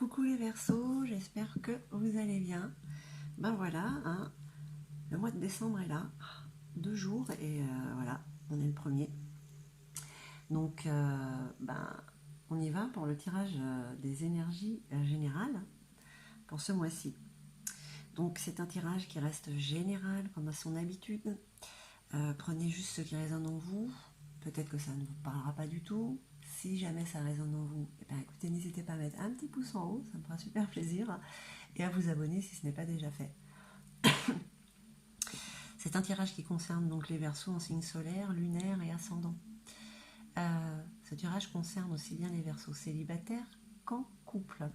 Coucou les Verseaux, j'espère que vous allez bien. Ben voilà, hein, le mois de décembre est là, 2 jours et voilà, on est le premier. Donc on y va pour le tirage des énergies générales pour ce mois-ci. Donc c'est un tirage qui reste général comme à son habitude. Prenez juste ce qui résonne en vous. Peut-être que ça ne vous parlera pas du tout. Si jamais ça résonne en vous, eh bien, écoutez, n'hésitez pas à mettre un petit pouce en haut, ça me fera super plaisir. Et à vous abonner si ce n'est pas déjà fait. C'est un tirage qui concerne donc les Verseaux en signe solaire, lunaire et ascendant. Ce tirage concerne aussi bien les Verseaux célibataires qu'en couple.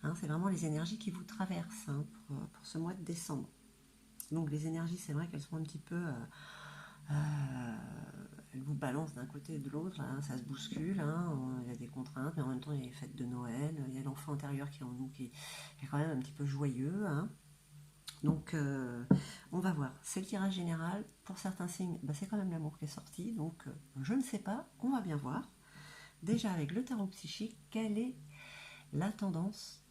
Hein, c'est vraiment les énergies qui vous traversent pour ce mois de décembre. Donc les énergies, c'est vrai qu'elles sont un petit peu... elles vous balancent d'un côté et de l'autre, hein, ça se bouscule, hein, il y a des contraintes, mais en même temps il y a les fêtes de Noël, il y a l'enfant intérieur qui est en nous qui est quand même un petit peu joyeux. Hein. Donc on va voir, c'est le tirage général, pour certains signes, c'est quand même l'amour qui est sorti, donc je ne sais pas, on va bien voir. Déjà avec le tarot psychique, quelle est la tendance,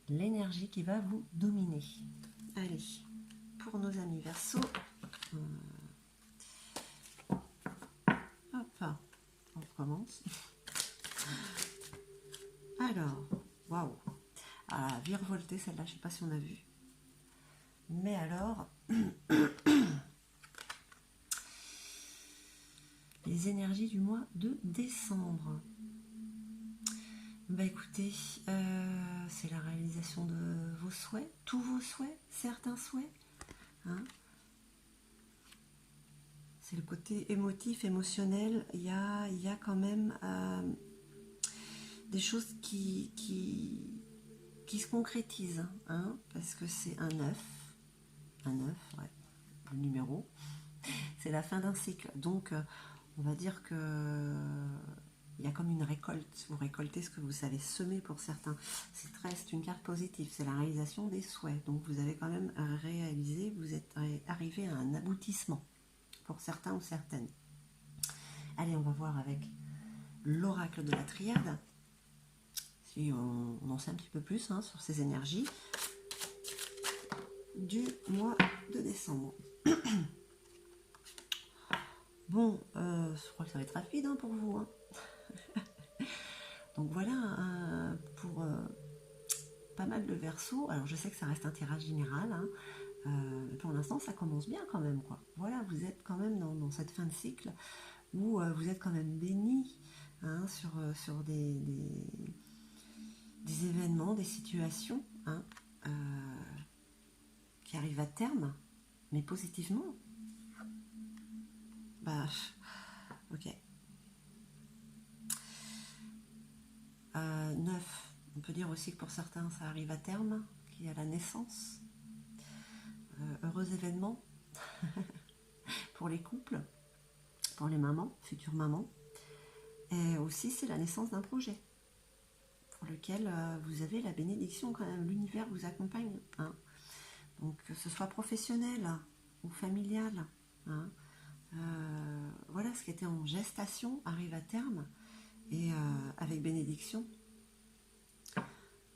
l'énergie qui va vous dominer. Allez, pour nos amis Verseaux, hop, on recommence. Alors, waouh, ah, virevoltée celle-là, je ne sais pas si on a vu. Mais alors, les énergies du mois de décembre. Écoutez, c'est la réalisation de vos souhaits, tous vos souhaits, certains souhaits. Hein. C'est le côté émotif, émotionnel. Il y a quand même des choses qui se concrétisent, hein, parce que c'est un 9, ouais, le numéro. C'est la fin d'un cycle. Donc, on va dire que il y a comme une récolte. Vous récoltez ce que vous savez semer pour certains. C'est une carte positive. C'est la réalisation des souhaits. Donc, vous avez quand même réalisé, vous êtes arrivé à un aboutissement pour certains ou certaines. Allez, on va voir avec l'oracle de la triade. Si on en sait un petit peu plus sur ces énergies du mois de décembre. Bon, je crois que ça va être rapide pour vous. Hein. Donc voilà, pour pas mal de Verseaux. Alors je sais que ça reste un tirage général. Hein. Pour l'instant, ça commence bien quand même. Quoi. Voilà, vous êtes quand même dans cette fin de cycle où vous êtes quand même béni hein, sur des événements, des situations hein, qui arrivent à terme, mais positivement. Ok. 9. On peut dire aussi que pour certains, ça arrive à terme, qu'il y a la naissance. Heureux événement pour les couples, pour les mamans, futures mamans. Et aussi, c'est la naissance d'un projet pour lequel vous avez la bénédiction quand même. L'univers vous accompagne. Hein. Donc, que ce soit professionnel ou familial. Hein. Voilà, ce qui était en gestation arrive à terme et avec bénédiction.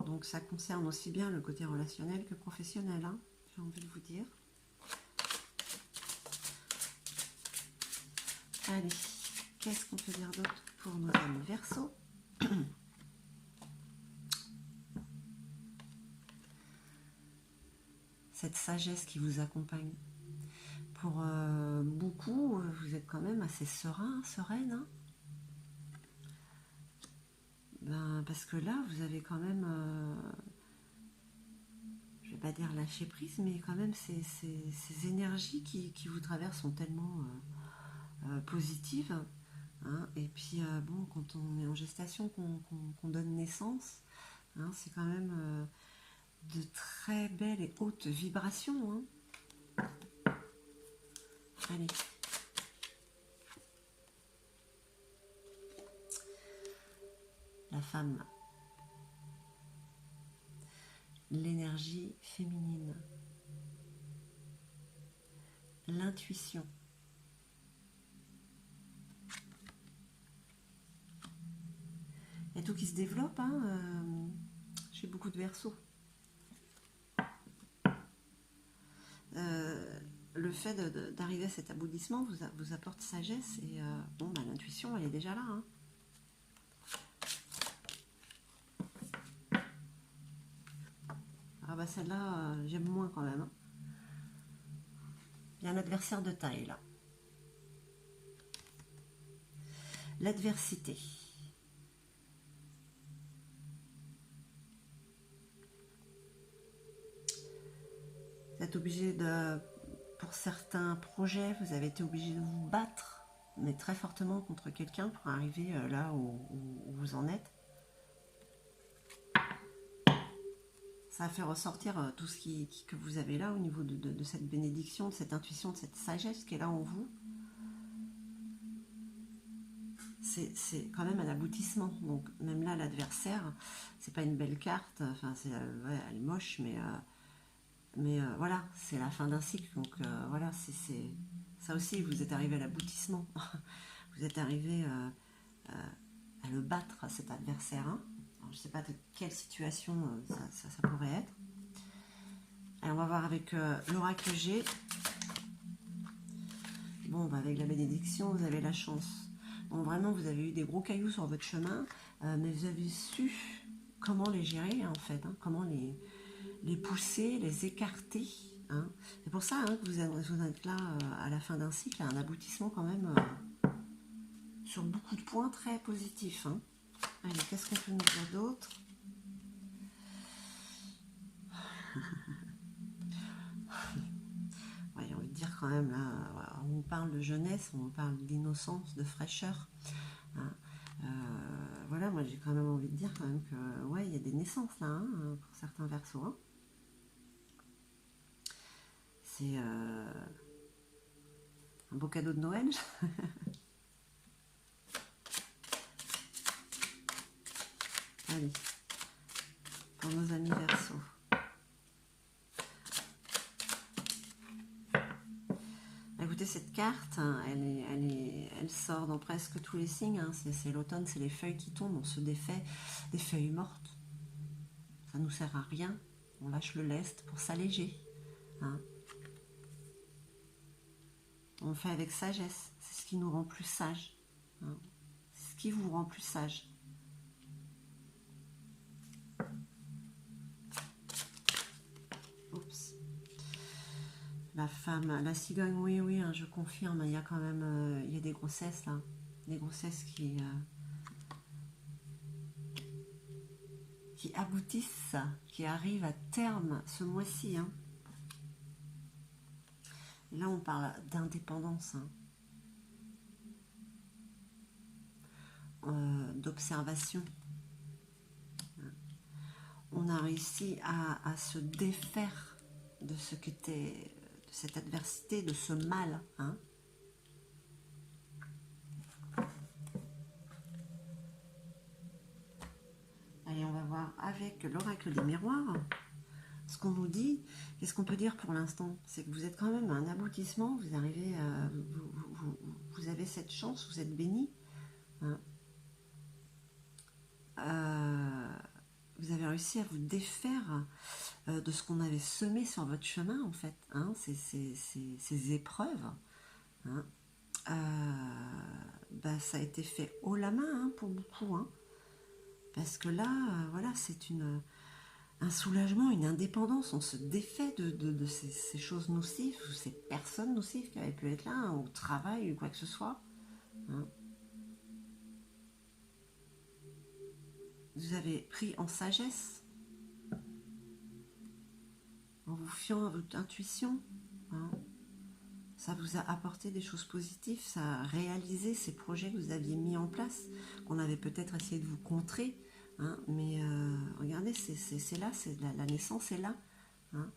Donc, ça concerne aussi bien le côté relationnel que professionnel. Hein, j'ai envie de vous dire. Allez, qu'est-ce qu'on peut dire d'autre pour nos amis Verseaux? Cette sagesse qui vous accompagne. Pour beaucoup, vous êtes quand même assez serein, sereine. Hein parce que là, vous avez quand même, je ne vais pas dire lâcher prise, mais quand même ces énergies qui vous traversent sont tellement positives. Hein, et puis, bon, quand on est en gestation, qu'on donne naissance, hein, c'est quand même de très belles et hautes vibrations. Hein. Allez. La femme. L'énergie féminine. L'intuition. Il y a tout qui se développe. Hein, j'ai beaucoup beaucoup de Verseaux. Le fait d'arriver à cet aboutissement vous apporte sagesse et bon, bah, l'intuition, elle est déjà là. Hein. Ah bah celle-là, j'aime moins quand même. Hein. Il y a un adversaire de taille là. L'adversité. Vous êtes obligé de, pour certains projets, vous avez été obligé de vous battre, mais très fortement contre quelqu'un pour arriver là où vous en êtes. Ça a fait ressortir tout ce que vous avez là au niveau de cette bénédiction, de cette intuition, de cette sagesse qui est là en vous. C'est quand même un aboutissement. Donc même là, l'adversaire, c'est pas une belle carte. Enfin, ouais, elle est moche, mais voilà, c'est la fin d'un cycle. Donc voilà, c'est ça aussi. Vous êtes arrivé à l'aboutissement. Vous êtes arrivé à le battre, cet adversaire. Hein. Alors, je sais pas de quelle situation ça pourrait être. Alors, on va voir avec l'oracle G. Bon, bah, avec la bénédiction, vous avez la chance. Bon, vraiment, vous avez eu des gros cailloux sur votre chemin, mais vous avez su comment les gérer, hein, en fait. Hein, comment les pousser, les écarter. Hein. C'est pour ça hein, que vous êtes là à la fin d'un cycle, à un aboutissement quand même sur beaucoup de points très positifs. Hein. Allez, qu'est-ce qu'on peut nous dire d'autre? Ouais, j'ai envie de dire quand même, là, on parle de jeunesse, on parle d'innocence, de fraîcheur. Hein. Voilà, moi j'ai quand même envie de dire quand même que ouais, il y a des naissances là, hein, pour certains Verseaux. Hein. C'est un beau cadeau de Noël. Allez, pour nos amis Verseaux. Écoutez, cette carte, hein, elle sort dans presque tous les signes. Hein. C'est l'automne, c'est les feuilles qui tombent, on se défait des feuilles mortes. Ça ne nous sert à rien. On lâche le lest pour s'alléger. Hein. On fait avec sagesse. C'est ce qui nous rend plus sages. Hein. C'est ce qui vous rend plus sage. Oups. La femme, la cigogne, oui, oui, hein, je confirme. Il y a quand même il y a des grossesses là. Des grossesses qui aboutissent, qui arrivent à terme ce mois-ci. Hein. Et là, on parle d'indépendance, hein. D'observation. On a réussi à se défaire de ce qu'était, de cette adversité, de ce mal. Hein. Allez, on va voir avec l'oracle des miroirs. Ce qu'on nous dit, qu'est-ce qu'on peut dire pour l'instant? C'est que vous êtes quand même à un aboutissement, vous arrivez à, vous avez cette chance, vous êtes béni. Hein. Vous avez réussi à vous défaire de ce qu'on avait semé sur votre chemin, en fait. Hein, ces épreuves. Hein. Bah, ça a été fait haut la main hein, pour beaucoup. Hein, parce que là, voilà, c'est un soulagement, une indépendance. On se défait de ces choses nocives, ou ces personnes nocives qui avaient pu être là, hein, au travail ou quoi que ce soit. Hein. Vous avez pris en sagesse, en vous fiant à votre intuition. Hein. Ça vous a apporté des choses positives, ça a réalisé ces projets que vous aviez mis en place, qu'on avait peut-être essayé de vous contrer. Hein, mais regardez, c'est là, la naissance est là. Hein.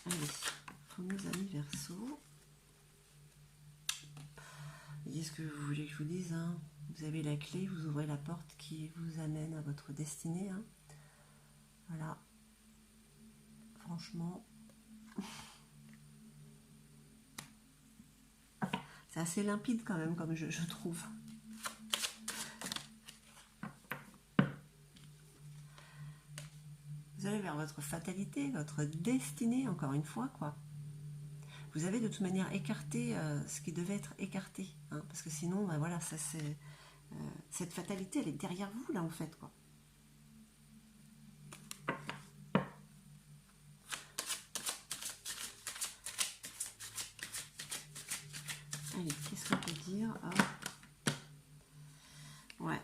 Allez, pour nos amis Verseaux. Dites ce que vous voulez que je vous dise. Hein. Vous avez la clé, vous ouvrez la porte qui vous amène à votre destinée. Hein. Voilà. Franchement, c'est assez limpide quand même, comme je trouve. vers votre fatalité, votre destinée, encore une fois, quoi. Vous avez de toute manière écarté ce qui devait être écarté, hein, parce que sinon, ben voilà, ça c'est cette fatalité, elle est derrière vous là en fait, quoi. Allez, qu'est-ce qu'on peut dire? Ouais.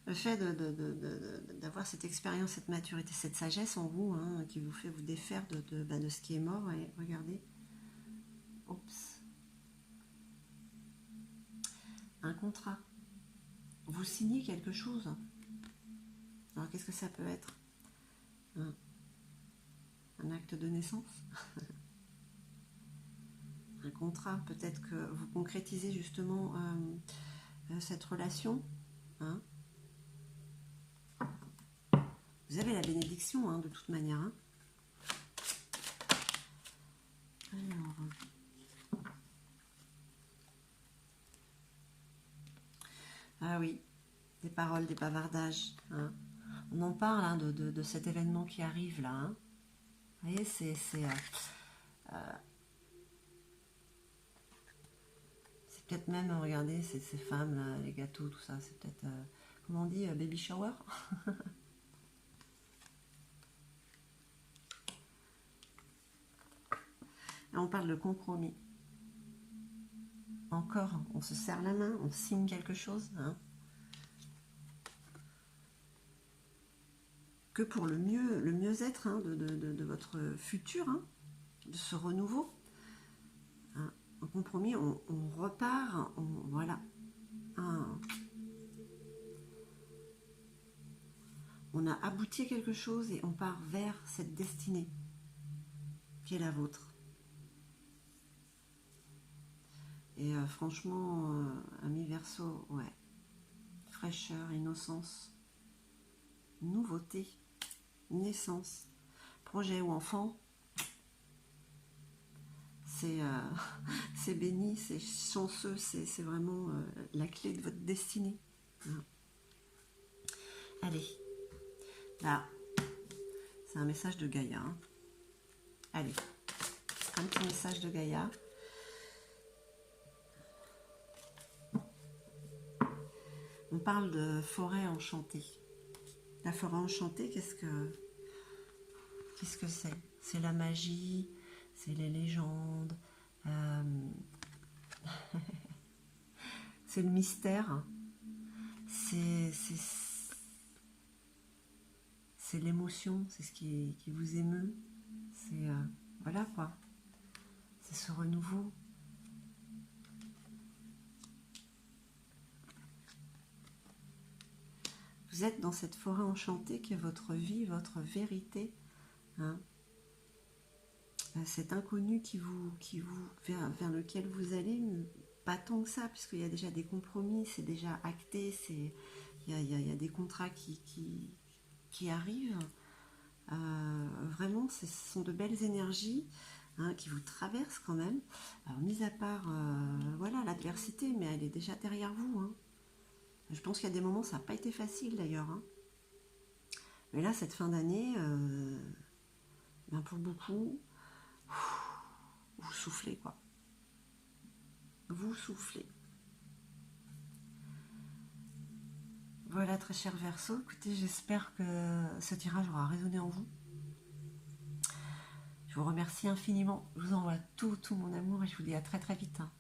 Le fait d'avoir cette expérience, cette maturité, cette sagesse en vous, hein, qui vous fait vous défaire de ce qui est mort. Et regardez. Oups. Un contrat. Vous signez quelque chose. Alors qu'est-ce que ça peut être? Un acte de naissance? Un contrat. Peut-être que vous concrétisez justement cette relation. Hein. Vous avez la bénédiction, hein, de toute manière. Hein. Alors. Ah oui, des paroles, des bavardages. Hein. On en parle, hein, de cet événement qui arrive là. Hein. Vous voyez, c'est peut-être même, regardez, ces femmes, là, les gâteaux, tout ça, c'est peut-être, comment on dit, baby shower. Et on parle de compromis. Encore, on se serre la main, on signe quelque chose. Hein. Que pour le mieux-être, hein, de votre futur, hein, de ce renouveau. Hein. Un compromis, on repart, voilà. On a abouti à quelque chose et on part vers cette destinée qui est la vôtre. Et franchement, ami Verseau, ouais, fraîcheur, innocence, nouveauté, naissance, projet ou enfant, c'est béni, c'est chanceux, c'est vraiment la clé de votre destinée. Hein. Allez, là, c'est un message de Gaïa. Hein. Allez, un petit message de Gaïa. On parle de forêt enchantée. La forêt enchantée, qu'est-ce que c'est? C'est la magie, c'est les légendes, c'est le mystère, c'est l'émotion, c'est ce qui vous émeut, c'est voilà quoi, c'est ce renouveau. Vous êtes dans cette forêt enchantée qui est votre vie, votre vérité. Hein. Cet inconnu vers lequel vous allez, pas tant que ça, puisqu'il y a déjà des compromis, c'est déjà acté, il y a des contrats qui arrivent. Vraiment, ce sont de belles énergies, hein, qui vous traversent quand même. Alors, mis à part voilà, l'adversité, mais elle est déjà derrière vous. Hein. Je pense qu'il y a des moments, ça n'a pas été facile d'ailleurs. Hein. Mais là, cette fin d'année, ben pour beaucoup, vous soufflez quoi. Vous soufflez. Voilà, très cher Verseau. Écoutez, j'espère que ce tirage aura résonné en vous. Je vous remercie infiniment. Je vous envoie tout mon amour et je vous dis à très très vite. Hein.